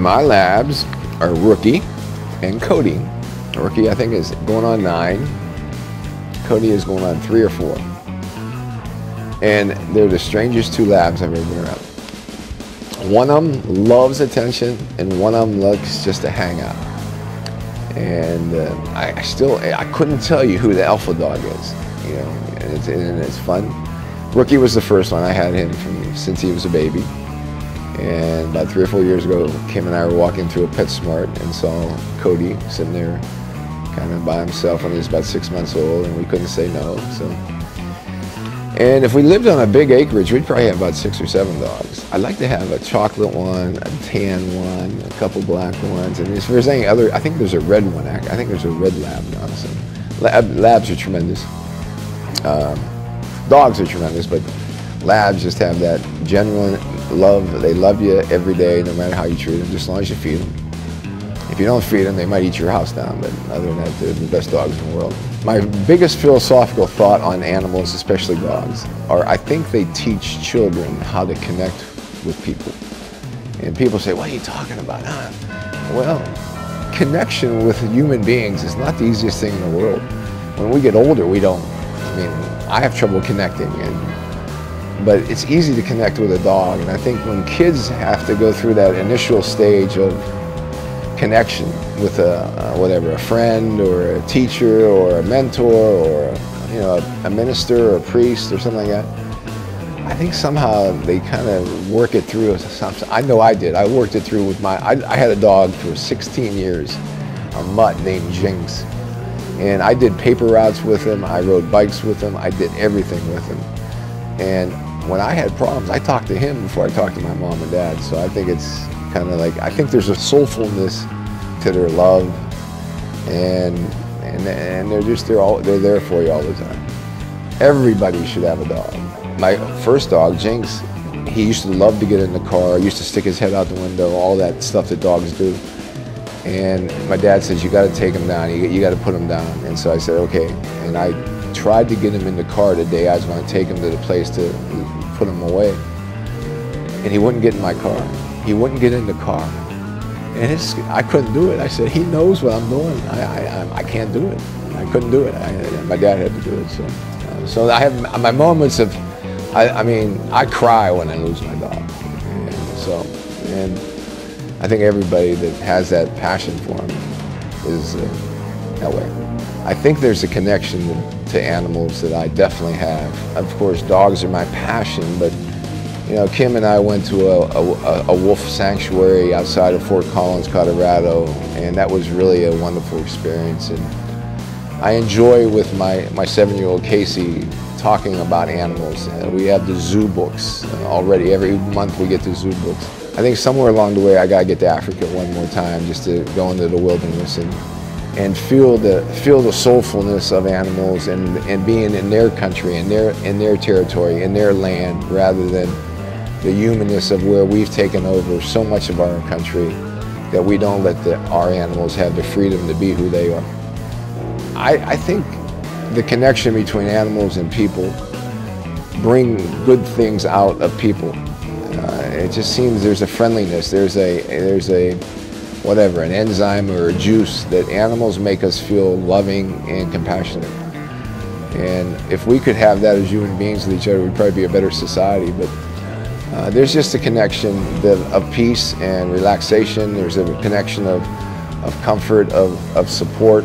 My labs are Rookie and Cody. Rookie, I think, is going on 9. Cody is going on 3 or 4. And they're the strangest 2 labs I've ever been around. One of them loves attention, and one of them likes just to hang out. And I couldn't tell you who the alpha dog is, you know, and it's fun. Rookie was the first one. I had him since he was a baby. And about 3 or 4 years ago, Kim and I were walking through a PetSmart and saw Cody sitting there kind of by himself when he was about 6 months old, and we couldn't say no. So, and if we lived on a big acreage, we'd probably have about 6 or 7 dogs. I'd like to have a chocolate one, a tan one, a couple black ones, and if there's any other, I think there's a red one. I think there's a red lab now. So labs are tremendous. Dogs are tremendous, but labs just have that genuine love. They love you every day, no matter how you treat them, just as long as you feed them. If you don't feed them, they might eat your house down, but other than that, they're the best dogs in the world. My biggest philosophical thought on animals, especially dogs, are I think they teach children how to connect with people. And people say, what are you talking about? Well, connection with human beings is not the easiest thing in the world. When we get older, we don't. I mean, I have trouble connecting, but it's easy to connect with a dog. And I think when kids have to go through that initial stage of connection with a friend or a teacher or a mentor or a minister or a priest or something like that, I think somehow they kind of work it through. I know I did. I worked it through with I had a dog for 16 years, a mutt named Jinx. And I did paper routes with him, I rode bikes with him, I did everything with him. And when I had problems, I talked to him before I talked to my mom and dad. So I think it's kind of like, I think there's a soulfulness to their love, and they're there for you all the time. Everybody should have a dog. My first dog, Jinx, he used to love to get in the car, used to stick his head out the window, all that stuff that dogs do. And my dad says, you got to take him down, you got to put him down. And so I said, okay. And I tried to get him in the car the day I was going to take him to the place to put him away. And he wouldn't get in my car. He wouldn't get in the car. And I couldn't do it. I said, he knows what I'm doing. I can't do it. I couldn't do it. My dad had to do it. So I have my moments of, I cry when I lose my dog. And I think everybody that has that passion for them is that way. I think there's a connection to animals that I definitely have. Of course, dogs are my passion, but Kim and I went to a wolf sanctuary outside of Fort Collins, Colorado, and that was really a wonderful experience. And I enjoy with my 7-year-old Casey talking about animals. We have the zoo books already. Every month we get the zoo books. I think somewhere along the way I gotta get to Africa one more time, just to go into the wilderness and feel the soulfulness of animals and being in their country, in their territory, in their land, rather than the humanness of where we've taken over so much of our country that we don't let our animals have the freedom to be who they are. I think the connection between animals and people bring good things out of people. It just seems there's a friendliness, there's an enzyme or a juice that animals make us feel loving and compassionate. And if we could have that as human beings with each other, we'd probably be a better society. But there's just a connection of peace and relaxation. There's a connection of comfort, of support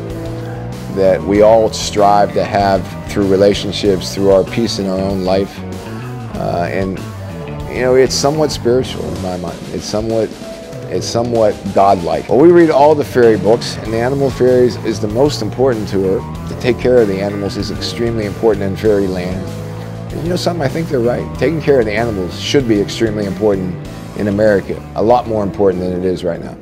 that we all strive to have through relationships, through our peace in our own life. It's somewhat spiritual in my mind. It's somewhat godlike. Well, we read all the fairy books, and the animal fairies is the most important to her. To take care of the animals is extremely important in fairyland. And something, I think they're right. Taking care of the animals should be extremely important in America, a lot more important than it is right now.